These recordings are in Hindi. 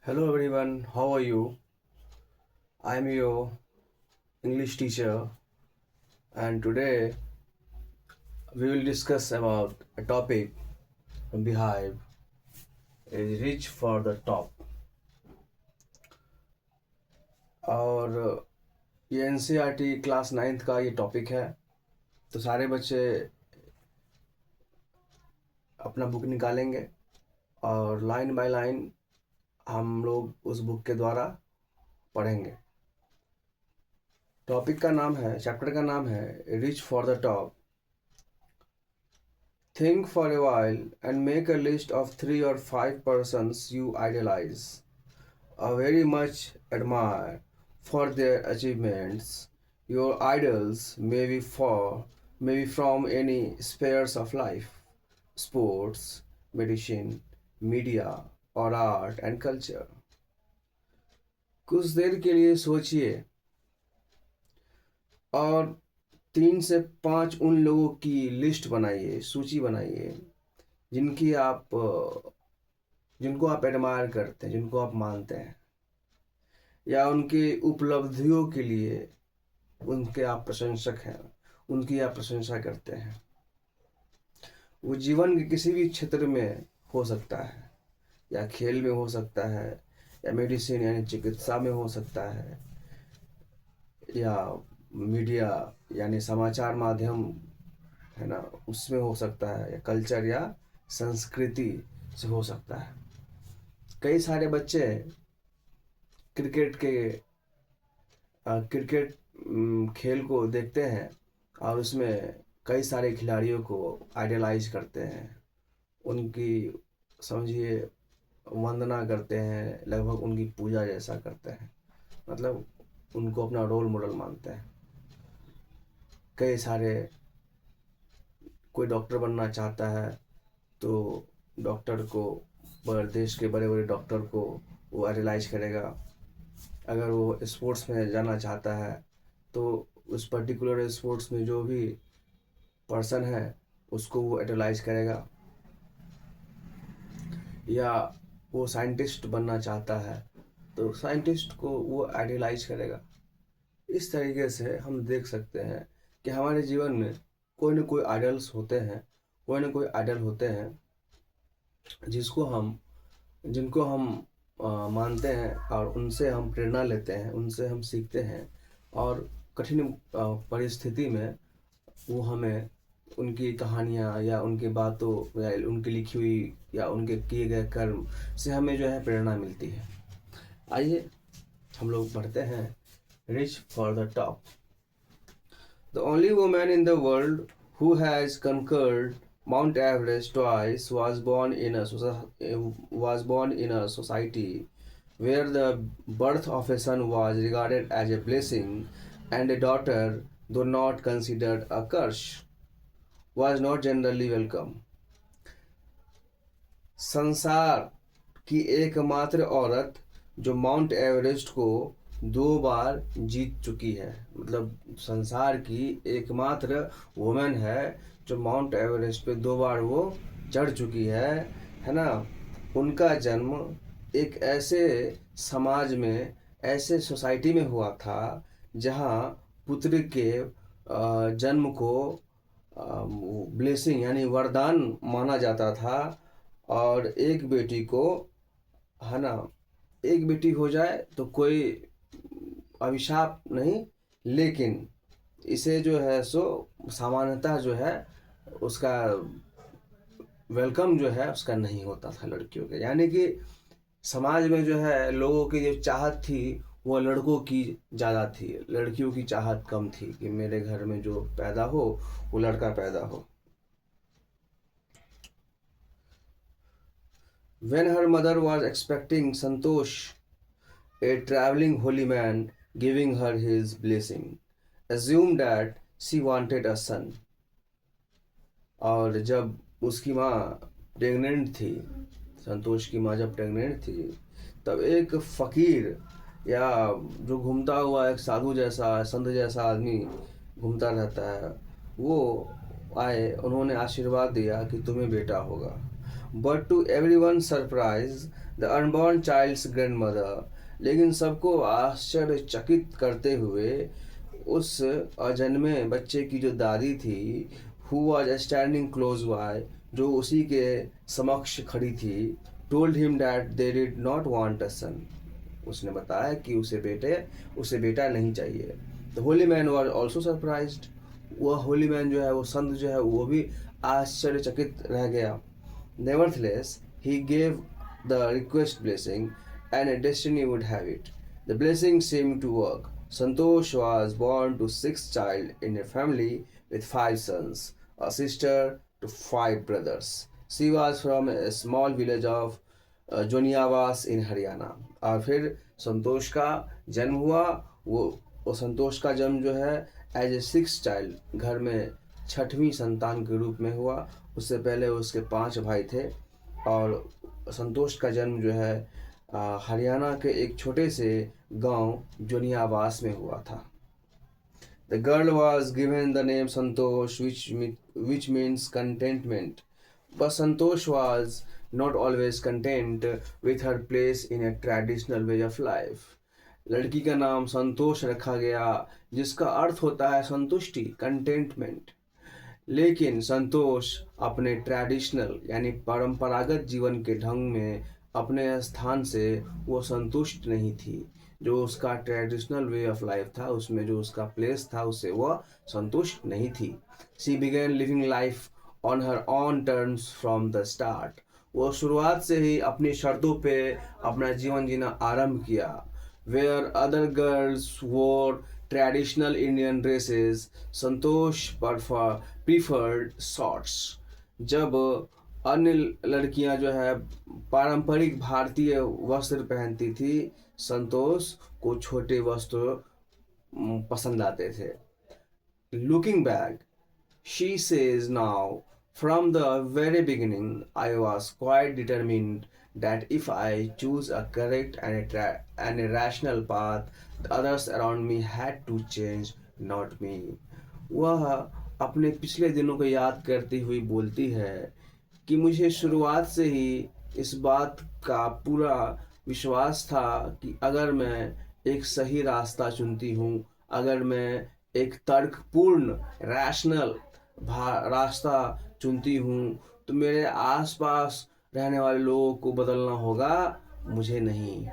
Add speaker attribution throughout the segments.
Speaker 1: Hello everyone, how are you? I am your English teacher and today we will discuss about a topic from Beehive is reach for the top और ये एनसीईआरटी क्लास 9th का ये टॉपिक है। तो सारे बच्चे अपना बुक निकालेंगे और लाइन बाय लाइन हम लोग उस बुक के द्वारा पढ़ेंगे। टॉपिक का नाम है, चैप्टर का नाम है rich for the top. Think for a while and make a list of 3 or 5 persons you idolize or very much admire for their achievements. Your idols may be from any spheres of life, sports, medicine, media or art and culture. कुछ देर के लिए सोचिए और 3 से 5 उन लोगों की लिस्ट बनाइए, सूची बनाइए जिनको आप एडमायर करते हैं, जिनको आप मानते हैं या उनकी उपलब्धियों के लिए उनके आप प्रशंसक हैं, उनकी आप प्रशंसा करते हैं। वो जीवन के किसी भी क्षेत्र में हो सकता है, या खेल में हो सकता है, या मेडिसिन यानी चिकित्सा में हो सकता है, या मीडिया यानी समाचार माध्यम है ना, उसमें हो सकता है, या कल्चर या संस्कृति से हो सकता है। कई सारे बच्चे क्रिकेट खेल को देखते हैं और उसमें कई सारे खिलाड़ियों को आइडलाइज करते हैं, उनकी समझिए वंदना करते हैं, लगभग उनकी पूजा जैसा करते हैं, मतलब उनको अपना रोल मॉडल मानते हैं। कई सारे कोई डॉक्टर बनना चाहता है तो डॉक्टर को, देश के बड़े बड़े डॉक्टर को वो आइडलाइज करेगा। अगर वो स्पोर्ट्स में जाना चाहता है तो उस पर्टिकुलर स्पोर्ट्स में जो भी पर्सन है उसको वो आइडलाइज करेगा। या वो साइंटिस्ट बनना चाहता है तो साइंटिस्ट को वो आइडलाइज करेगा। इस तरीके से हम देख सकते हैं कि हमारे जीवन में कोई ना कोई आइडल्स होते हैं, कोई ना कोई आइडल होते हैं जिनको हम मानते हैं और उनसे हम प्रेरणा लेते हैं, उनसे हम सीखते हैं और कठिन परिस्थिति में वो हमें उनकी कहानियाँ या उनकी बातों या उनकी लिखी हुई या उनके किए गए कर्म से हमें जो है प्रेरणा मिलती है। आइए हम लोग पढ़ते हैं rich for the top. The only woman in the world who has conquered Mount Everest twice was born in a society where the birth of a son was regarded as a blessing and a daughter, though not considered a curse, was not generally welcome. संसार की एकमात्र औरत जो माउंट एवरेस्ट को 2 बार जीत चुकी है, मतलब संसार की एकमात्र वुमेन है जो माउंट एवरेस्ट पे 2 बार वो चढ़ चुकी है ना। उनका जन्म एक ऐसे समाज में, ऐसे सोसाइटी में हुआ था जहाँ पुत्र के जन्म को ब्लेसिंग यानी वरदान माना जाता था, और एक बेटी को है ना, एक बेटी हो जाए तो कोई अभिशाप नहीं, लेकिन इसे जो है सो सामान्यतः जो है उसका वेलकम जो है उसका नहीं होता था लड़कियों के। यानी कि समाज में जो है लोगों की जो चाहत थी वो लड़कों की ज़्यादा थी, लड़कियों की चाहत कम थी कि मेरे घर में जो पैदा हो वो लड़का पैदा हो। When her mother was expecting Santosh, a traveling holy man giving her his blessing, assumed that she wanted a son. और जब उसकी माँ प्रेग्नेंट थी, संतोष की माँ जब प्रेग्नेंट थी, तब एक फ़कीर या जो घूमता हुआ एक साधु जैसा, संत जैसा आदमी घूमता रहता है, वो आए, उन्होंने आशीर्वाद दिया कि तुम्हें बेटा होगा। But to everyone surprise the unborn child's grandmother, लेकिन सबको आश्चर्यचकित करते हुए उस अजन्मे बच्चे की जो दादी थी, who was standing close by, जो उसी के समक्ष खड़ी थी, told him that they did not want a son, उसने बताया कि उसे बेटा नहीं चाहिए। The holy man was also surprised, वह होली मैन जो है, वो संत जो है, वो भी आश्चर्यचकित रह गया। Nevertheless he gave the request blessing and destiny would have it, the blessing seemed to work. Santosh was born to 6 child in a family with 5 sons, a sister to 5 brothers. She was from a small village of जोनियावास इन हरियाणा। और फिर संतोष का जन्म हुआ। वो संतोष का जन्म जो है एज ए 6 चाइल्ड, घर में 6वीं संतान के रूप में हुआ। उससे पहले उसके 5 भाई थे। और संतोष का जन्म जो है हरियाणा के एक छोटे से गांव जोनियावास में हुआ था। The girl was given the name Santosh, which means contentment. But Santosh was not always content with her place in a traditional way of life. लड़की का नाम संतोष रखा गया, जिसका अर्थ होता है संतुष्टि, कंटेंटमेंट। लेकिन संतोष अपने ट्रेडिशनल यानी परंपरागत जीवन के ढंग में अपने स्थान से वो संतुष्ट नहीं थी। जो उसका ट्रेडिशनल वे ऑफ लाइफ था, उसमें जो उसका प्लेस था, उससे वह संतुष्ट नहीं थी। She began living life on her on terms from the start, वो शुरुआत से ही अपनी शर्तों पे अपना जीवन जीना आरंभ किया। वेयर अदर गर्ल्स वोर ट्रेडिशनल इंडियन ड्रेसेस, संतोष प्रीफर्ड शॉर्ट्स। जब अन्य लड़कियां जो है पारंपरिक भारतीय वस्त्र पहनती थी, संतोष को छोटे वस्त्र पसंद आते थे। Looking back, she says now, from the very beginning I was quite determined that if I choose a correct and a rational path, the others around me had to change, not me. वह अपने पिछले दिनों को याद करती हुई बोलती है कि मुझे शुरुआत से ही इस बात का पूरा विश्वास था कि अगर मैं एक सही रास्ता चुनती हूँ, अगर मैं एक तर्कपूर्ण रैशनल रास्ता चुनती हूँ, तो मेरे आसपास रहने वाले लोगों को बदलना होगा, मुझे नहीं।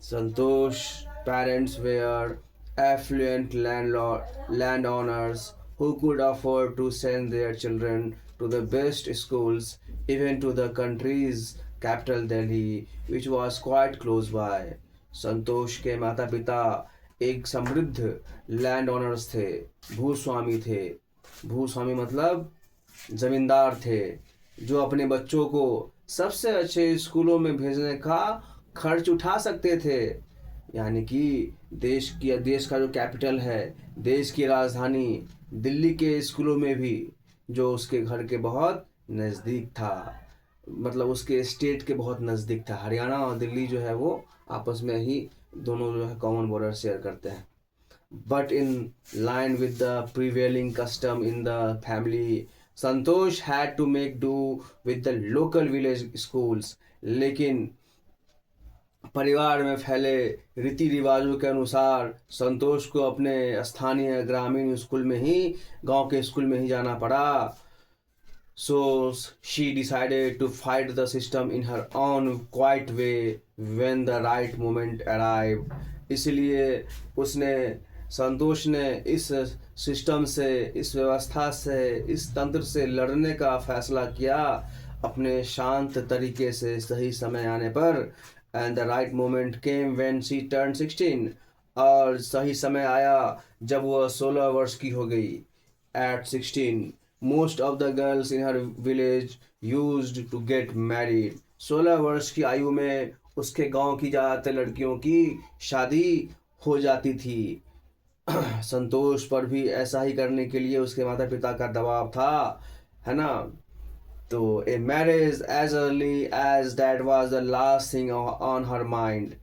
Speaker 1: Santosh parents were affluent landowners who could afford to send their children to the best schools, even to the country's capital Delhi, which was quite close by. संतोष के माता पिता एक समृद्ध लैंड ओनर्स थे, भूस्वामी थे। भूस्वामी मतलब जमींदार थे, जो अपने बच्चों को सबसे अच्छे स्कूलों में भेजने का खर्च उठा सकते थे। यानी कि देश का जो कैपिटल है, देश की राजधानी दिल्ली के स्कूलों में भी, जो उसके घर के बहुत नज़दीक था, मतलब उसके स्टेट के बहुत नज़दीक था। हरियाणा और दिल्ली जो है वो आपस में ही दोनों जो है कॉमन बॉर्डर शेयर करते हैं। But in line with the prevailing custom in the family, Santosh had to make do with the local village schools. लेकिन परिवार में फैले रीति रिवाजों के अनुसार संतोष को अपने स्थानीय ग्रामीण स्कूल में ही, गांव के स्कूल में ही जाना पड़ा। So she decided to fight the system in her own quiet way when the right moment arrived. इसलिए संतोष ने इस सिस्टम से, इस व्यवस्था से, इस तंत्र से लड़ने का फैसला किया अपने शांत तरीके से सही समय आने पर। And the right moment came when she turned 16. और सही समय आया जब वह 16 वर्ष की हो गई। At 16, most of the girls in her village used to get married. 16 वर्ष की आयु में उसके गांव की ज़्यादातर लड़कियों की शादी हो जाती थी। संतोष पर भी ऐसा ही करने के लिए उसके माता पिता का दबाव था, है ना। तो a marriage as early as that was the last thing on her mind.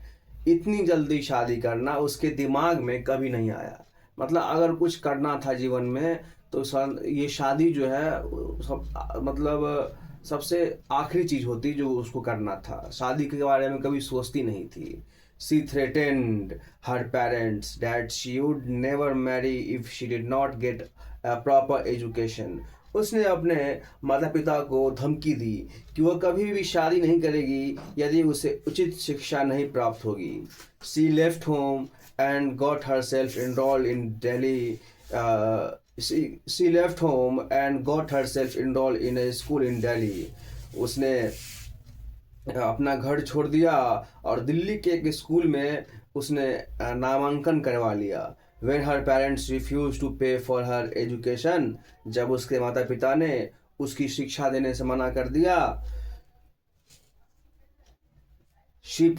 Speaker 1: इतनी जल्दी शादी करना उसके दिमाग में कभी नहीं आया। मतलब अगर कुछ करना था जीवन में तो ये शादी जो है सब मतलब सबसे आखिरी चीज़ होती जो उसको करना था। शादी के बारे में कभी सोचती नहीं थी। She threatened her parents that she would never marry if she did not get a proper education. उसने अपने माता पिता को धमकी दी कि वह कभी भी शादी नहीं करेगी यदि उसे उचित शिक्षा नहीं प्राप्त होगी। She left home and got herself enrolled in Delhi. She left home and got herself enrolled in a school in Delhi. उसने अपना घर छोड़ दिया और दिल्ली के एक स्कूल में उसने नामांकन करवा लिया। When her parents refused to pay for her education, जब उसके माता पिता ने उसकी शिक्षा देने से मना कर दिया, she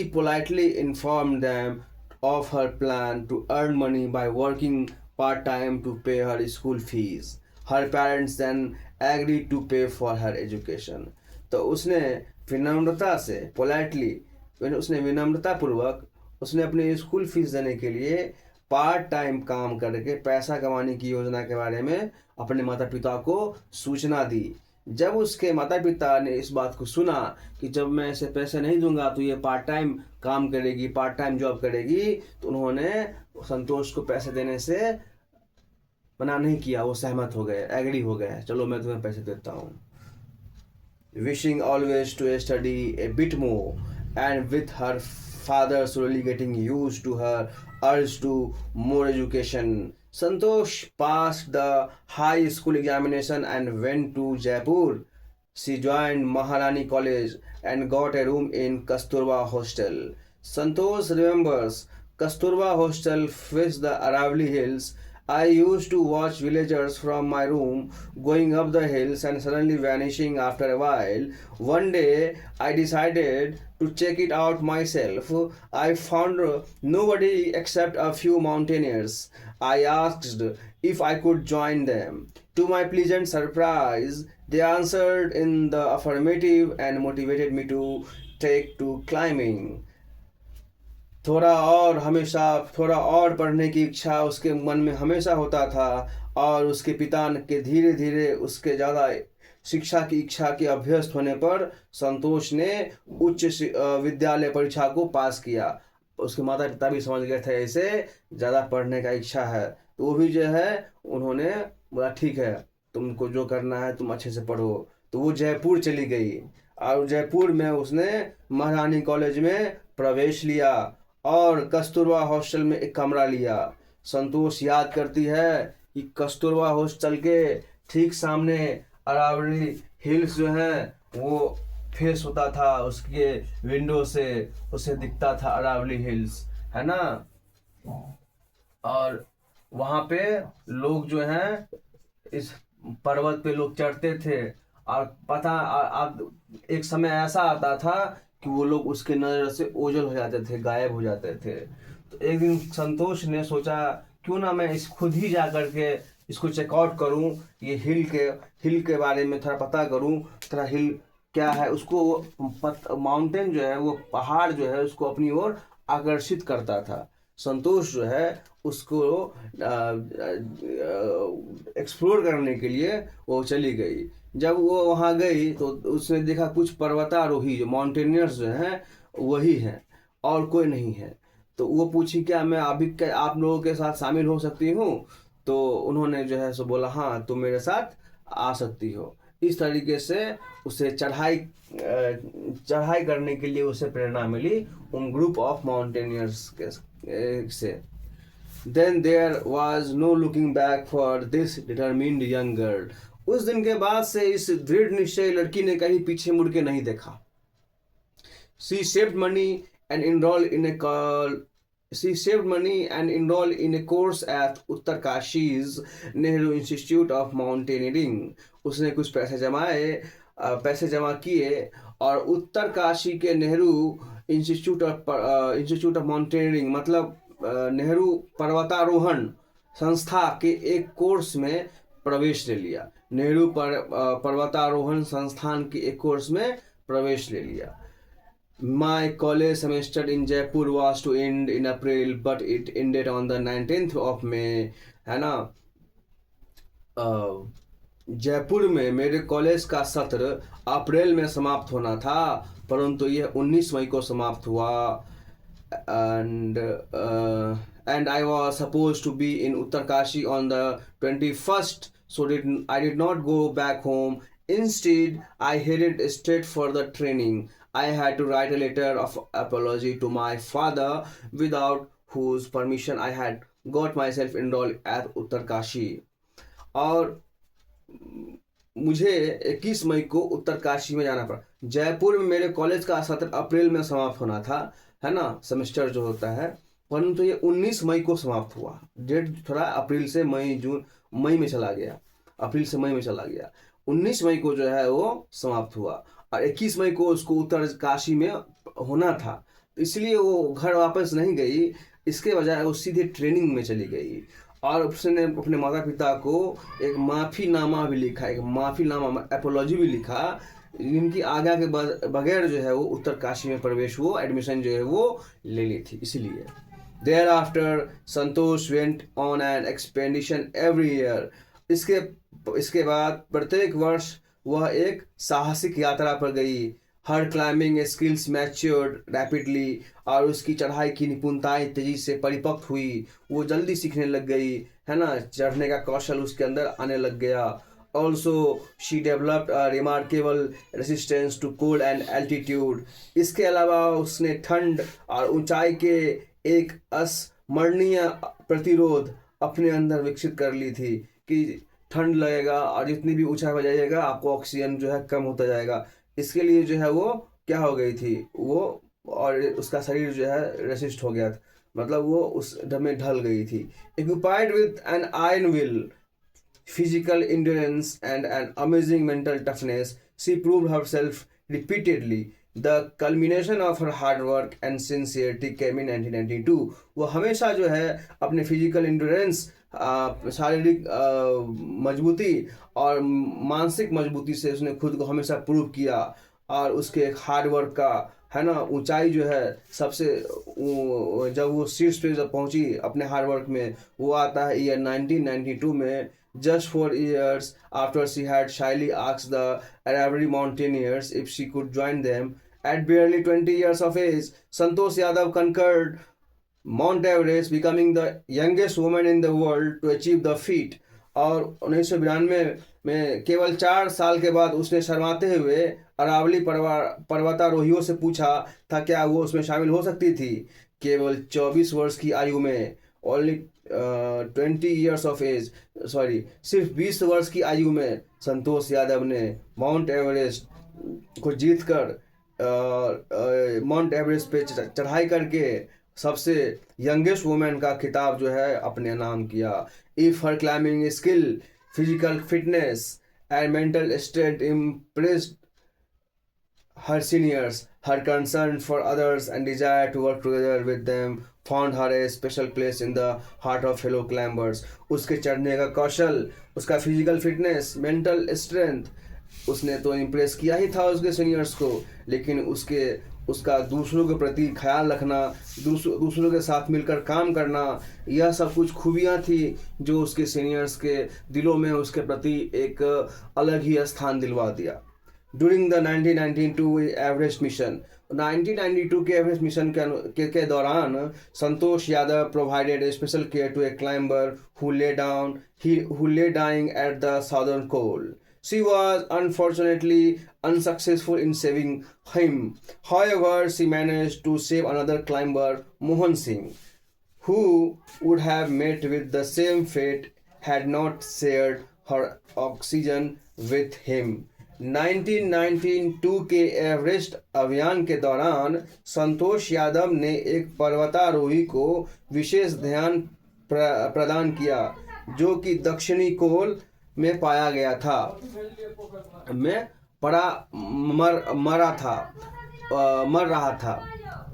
Speaker 1: politely informed them of her plan to earn money by working part-time to pay her school fees. Her parents then agreed to pay for her education. तो उसने विनम्रता से उसने विनम्रता पूर्वक उसने अपने स्कूल फीस देने के लिए पार्ट टाइम काम करके पैसा कमाने की योजना के बारे में अपने माता पिता को सूचना दी। जब उसके माता पिता ने इस बात को सुना कि जब मैं इसे पैसे नहीं दूंगा तो ये पार्ट टाइम काम करेगी, पार्ट टाइम जॉब करेगी, तो उन्होंने संतोष को पैसे देने से मना नहीं किया। वो सहमत हो गए, एग्री हो गए, चलो मैं तुम्हें पैसे देता हूँ। Wishing always to study a bit more, and with her father slowly getting used to her urge to more education, Santosh passed the high school examination and went to Jaipur. She joined Maharani College and got a room in Kasturba Hostel. Santosh remembers Kasturba Hostel faced the Aravali Hills. I used to watch villagers from my room going up the hills and suddenly vanishing after a while. One day I decided to check it out myself. I found nobody except a few mountaineers. I asked if I could join them. To my pleasant surprise, they answered in the affirmative and motivated me to take to climbing. थोड़ा और पढ़ने की इच्छा उसके मन में हमेशा होता था और उसके पिता के धीरे धीरे उसके ज़्यादा शिक्षा की इच्छा के अभ्यस्त होने पर संतोष ने उच्च विद्यालय परीक्षा को पास किया। उसके माता पिता भी समझ गए थे इसे ज़्यादा पढ़ने का इच्छा है, तो वो भी जो है उन्होंने बोला ठीक है, तुमको जो करना है तुम अच्छे से पढ़ो। तो वो जयपुर चली गई और जयपुर में उसने महारानी कॉलेज में प्रवेश लिया और कस्तूरबा हॉस्टल में एक कमरा लिया। संतोष याद करती है कि कस्तूरबा हॉस्टल के ठीक सामने अरावली हिल्स जो है वो फेस होता था, उसके विंडो से उसे दिखता था अरावली हिल्स, है ना। और वहाँ पे लोग जो हैं इस पर्वत पे लोग चढ़ते थे और अब एक समय ऐसा आता था कि वो लोग उसके नज़र से ओझल हो जाते थे, गायब हो जाते थे। तो एक दिन संतोष ने सोचा क्यों ना मैं खुद ही जा कर के इसको चेकआउट करूं, ये हिल के बारे में थोड़ा पता करूं, थोड़ा हिल क्या है। उसको माउंटेन जो है, वो पहाड़ जो है उसको अपनी ओर आकर्षित करता था। संतोष जो है उसको एक्सप्लोर करने के लिए वो चली गई। जब वो वहाँ गई तो उसने देखा कुछ पर्वतारोही जो माउंटेनियर्स जो हैं वही हैं और कोई नहीं है। तो वो पूछी क्या मैं अभी आप लोगों के साथ शामिल हो सकती हूँ? तो उन्होंने जो है सो बोला हाँ तुम मेरे साथ आ सकती हो। इस तरीके से उसे चढ़ाई करने के लिए उसे प्रेरणा मिली उन ग्रुप ऑफ माउंटेनियर्स से। Then there was no looking back for this determined young girl. उस दिन के बाद से इस दृढ़ निश्चय लड़की ने कहीं पीछे मुड़ के नहीं देखा। She saved money and enrolled in a course at Uttarkashi's Nehru Institute of Mountaineering. उसने कुछ पैसे जमा किए और उत्तरकाशी के नेहरू इंस्टीट्यूट ऑफ माउंटेनियरिंग मतलब नेहरू पर्वतारोहण संस्था के एक कोर्स में प्रवेश ले लिया। नेहरू पर्वतारोहण संस्थान के एक कोर्स में प्रवेश ले लिया। My college semester in Jaipur was to end in April, but it ended on the 19th of May, है ना। अ, जयपुर में मेरे कॉलेज का सत्र अप्रैल में समाप्त होना था, परंतु यह 19 मई को समाप्त हुआ। and and I was supposed to be in Uttarkashi on the 21st, so I did not go back home. Instead, I headed straight for the training. I had to write a letter of apology to my father, without whose permission I had got myself enrolled at Uttarkashi. और मुझे 21 मई को उत्तरकाशी में जाना पड़ा। जयपुर में मेरे कॉलेज का सत्र अप्रैल में समाप्त होना था, है ना, सेमेस्टर जो होता है, परंतु ये 19 मई को समाप्त हुआ। डेट थोड़ा अप्रैल से मई में चला गया, अप्रैल से मई में चला गया। 19 मई को जो है वो समाप्त हुआ और 21 मई को उसको उत्तरकाशी में होना था, इसलिए वो घर वापस नहीं गई। इसके बजाय वो सीधे ट्रेनिंग में चली गई और उसने अपने माता पिता को एक माफ़ीनामा भी लिखा, एक माफ़ीनामा एपोलॉजी भी लिखा, जिनकी आज्ञा के बगैर जो है वो उत्तरकाशी में प्रवेश, वो एडमिशन जो है वो ले ली थी। इसीलिए thereafter Santosh went on an expedition every year. इसके बाद प्रत्येक वर्ष वह एक साहसिक यात्रा पर गई। हर क्लाइंबिंग स्किल्स मैच्योर्ड रैपिडली, और उसकी चढ़ाई की निपुणताएं तेजी से परिपक्व हुई। वो जल्दी सीखने लग गई, है ना, चढ़ने का कौशल उसके अंदर आने लग गया। Also she developed a remarkable resistance to cold and altitude. इसके अलावा उसने ठंड और ऊंचाई के एक अस्मरणीय प्रतिरोध अपने अंदर विकसित कर ली थी कि ठंड लगेगा और जितनी भी ऊंचाई पर जाइएगा आपको ऑक्सीजन जो है कम होता जाएगा। इसके लिए जो है वो क्या हो गई थी वो, और उसका शरीर जो है रेसिस्ट हो गया था, मतलब वो उस में ढल गई थी। Occupied with an iron will, physical endurance and an amazing mental toughness, she proved herself repeatedly. The culmination of her hard work and sincerity came in 1992. वो हमेशा जो है अपने फिजिकल इंड्योरेंस, शारीरिक मजबूती और मानसिक मजबूती से उसने खुद को हमेशा प्रूव किया, और उसके हार्ड वर्क का, है ना, ऊंचाई जो है सबसे जब वो शीर्ष पे जब पहुंची अपने हार्ड वर्क में, वो आता है ईयर 1992 में। Just 4 years after she had shyly asked the Aravalli mountaineers if she could join them. At barely 20 years of age, Santosh Yadav conquered Mount Everest, becoming the youngest woman in the world to achieve the feat. और 1992 में केवल 4 साल के बाद उसने शर्माते हुए अरावली पर्वतारोहियों से पूछा था क्या वो उसमें शामिल हो सकती थी। केवल 24 वर्ष की आयु में, ओनली 20 years of age, सिर्फ 20 वर्ष की आयु में संतोष यादव ने माउंट एवरेस्ट को जीतकर माउंट एवरेस्ट पे चढ़ाई करके सबसे यंगेस्ट वुमेन का खिताब जो है अपने नाम किया। If her climbing skill, physical fitness and mental strength impressed her seniors, her concern for others and desire to work together with them found her a special place in the heart of fellow climbers. उसके चढ़ने का कौशल, उसका फिजिकल फिटनेस, मेंटल स्ट्रेंथ, उसने तो इम्प्रेस किया ही था उसके सीनियर्स को, लेकिन उसका दूसरों के प्रति ख्याल रखना, दूसरों के साथ मिलकर काम करना, यह सब कुछ खूबियाँ थी जो उसके सीनियर्स के दिलों में उसके प्रति एक अलग ही स्थान दिलवा दिया। During the 1992 एवरेस्ट मिशन, 1992 के एवरेस्ट मिशन के दौरान Santosh Yadav provided a special care to a climber who lay dying at the southern pole. She was unfortunately unsuccessful in saving him. However, she managed to save another climber, Mohan Singh, who would have met with the same fate had not shared her oxygen with him. 1992 के एवरेस्ट अभियान के दौरान संतोष यादव ने एक पर्वतारोही को विशेष ध्यान प्रदान किया जो कि दक्षिणी कोल में पाया गया था, मर रहा था,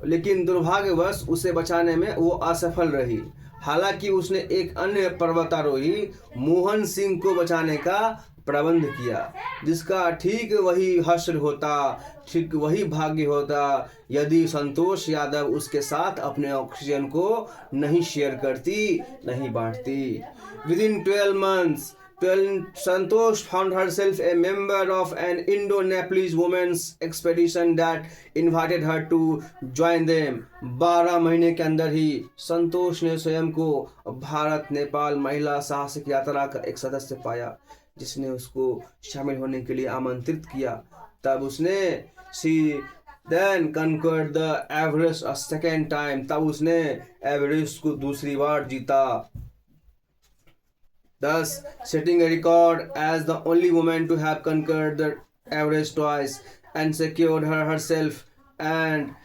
Speaker 1: लेकिन दुर्भाग्यवश उसे बचाने में वो असफल रही। हालांकि उसने एक अन्य पर्वतारोही मोहन सिंह को बचाने का प्रबंध किया, जिसका ठीक वही हश्र होता, ठीक वही भाग्य होता यदि संतोष यादव उसके साथ अपने ऑक्सीजन को नहीं शेयर करती, नहीं बांटती। Within 12 months, Santosh found herself a member of an Indo-Nepalese women's expedition that invited her to join them. 12 महीने के अंदर ही संतोष ने स्वयं को भारत नेपाल महिला साहसिक यात्रा का एक सदस्य पाया जिसने उसको शामिल होने के लिए आमंत्रित किया। तब उसने she then conquered the Everest a second time. तब उसने एवरेस्ट को दूसरी बार जीता, thus setting a record as the only woman to have conquered the Everest twice and secured herself and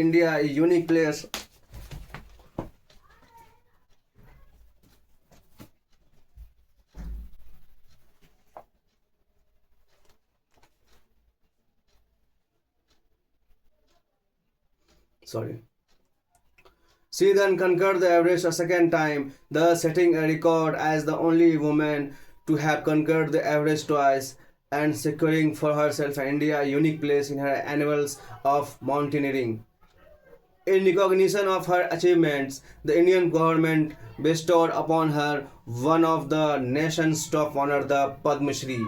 Speaker 1: India a unique place. She then conquered the Everest a second time, thus setting a record as the only woman to have conquered the Everest twice and securing for herself and India a unique place in her annals of mountaineering. In recognition of her achievements, the Indian government bestowed upon her one of the nation's top honor, the Padma Shri.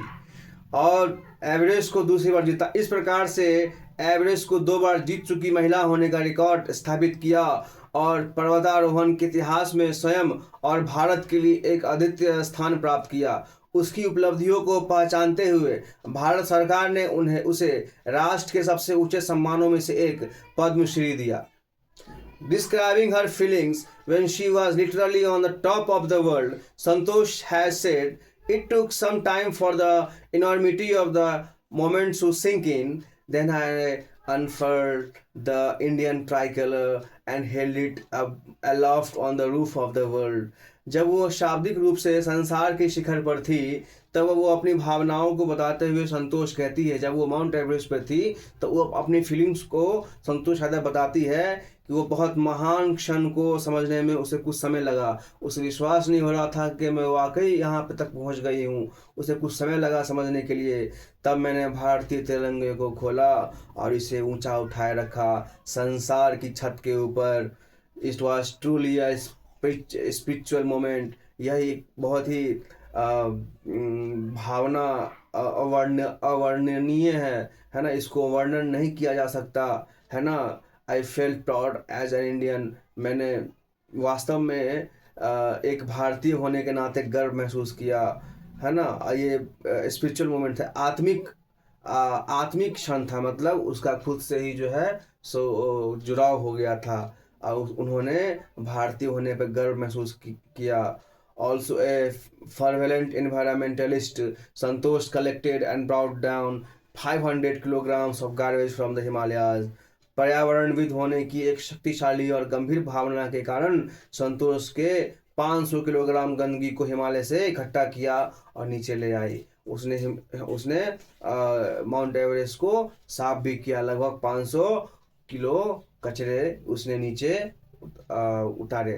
Speaker 1: और एवरेस्ट को दूसरी बार जीता। इस प्रकार से एवरेस्ट को 2 बार जीत चुकी महिला होने का रिकॉर्ड स्थापित किया और पर्वतारोहण के इतिहास में स्वयं और भारत के लिए एक अद्वितीय स्थान प्राप्त किया। उसकी उपलब्धियों को पहचानते हुए भारत सरकार ने उसे राष्ट्र के सबसे ऊंचे सम्मानों में से एक पद्मश्री दिया। Describing her feelings when she was literally on the top of the world, Santosh has said, "It took some time for the enormity of the moment to sink in. Then I unfurled the Indian tricolor and held it up aloft on the roof of the world." जब वो शाब्दिक रूप से संसार के शिखर पर थी तब वो अपनी भावनाओं को बताते हुए संतोष कहती है, जब वो माउंट एवरेस्ट पर थी तो वो अपनी फीलिंग्स को संतोष हैदर बताती है कि वो बहुत महान क्षण को समझने में उसे कुछ समय लगा। उसे विश्वास नहीं हो रहा था कि मैं वाकई यहाँ पे तक पहुँच गई हूँ। उसे कुछ समय लगा समझने के लिए। तब मैंने भारतीय तिरंगे को खोला और इसे ऊंचा उठाए रखा संसार की छत के ऊपर। It was truly a spiritual moment. यह एक बहुत ही भावना अवर्णनीय है ना, इसको वर्णन नहीं किया जा सकता है ना। I felt proud as an Indian. मैंने वास्तव में एक भारतीय होने के नाते गर्व महसूस किया है ना। ये स्पिरिचुअल मोमेंट था, आत्मिक क्षण था, मतलब उसका खुद से ही जो है सो जुड़ाव हो गया था और उन्होंने भारतीय होने पर गर्व महसूस किया। Also a fervent environmentalist, Santosh collected and brought down 500 kilograms of garbage from the Himalayas. पर्यावरणविद होने की एक शक्तिशाली और गंभीर भावना के कारण संतोष के 500 किलोग्राम गंदगी को हिमालय से इकट्ठा किया और नीचे ले आई। उसने माउंट एवरेस्ट को साफ भी किया। लगभग 500 किलो कचरे उसने नीचे उतारे।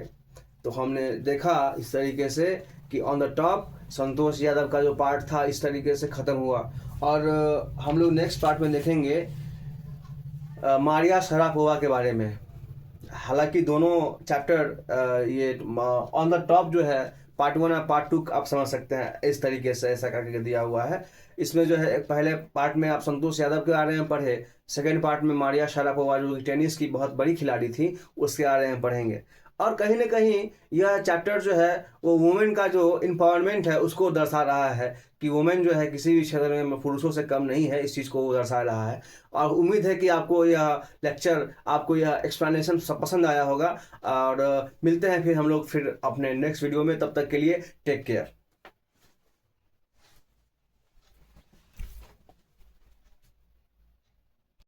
Speaker 1: तो हमने देखा इस तरीके से कि on the top Santosh Yadav का जो पार्ट था इस तरीके से ख़त्म हुआ। और हम लोग नेक्स्ट पार्ट में देखेंगे मारिया शरापोवा के बारे में। हालांकि दोनों चैप्टर ये ऑन द टॉप जो है पार्ट 1 और पार्ट 2 आप समझ सकते हैं, इस तरीके से ऐसा करके दिया हुआ है। इसमें जो है पहले पार्ट में आप संतोष यादव के बारे में पढ़े, सेकेंड पार्ट में मारिया शरापोवा जो टेनिस की बहुत बड़ी खिलाड़ी थी उसके बारे में पढ़ेंगे। और कहीं ना कहीं यह चैप्टर जो है वो वुमेन का जो एम्पावरमेंट है उसको दर्शा रहा है कि वुमेन जो है किसी भी क्षेत्र में पुरुषों से कम नहीं है, इस चीज़ को वो दर्शा रहा है। और उम्मीद है कि आपको यह लेक्चर, आपको यह एक्सप्लेनेशन सब पसंद आया होगा। और मिलते हैं फिर हम लोग फिर अपने नेक्स्ट वीडियो में। तब तक के लिए टेक केयर।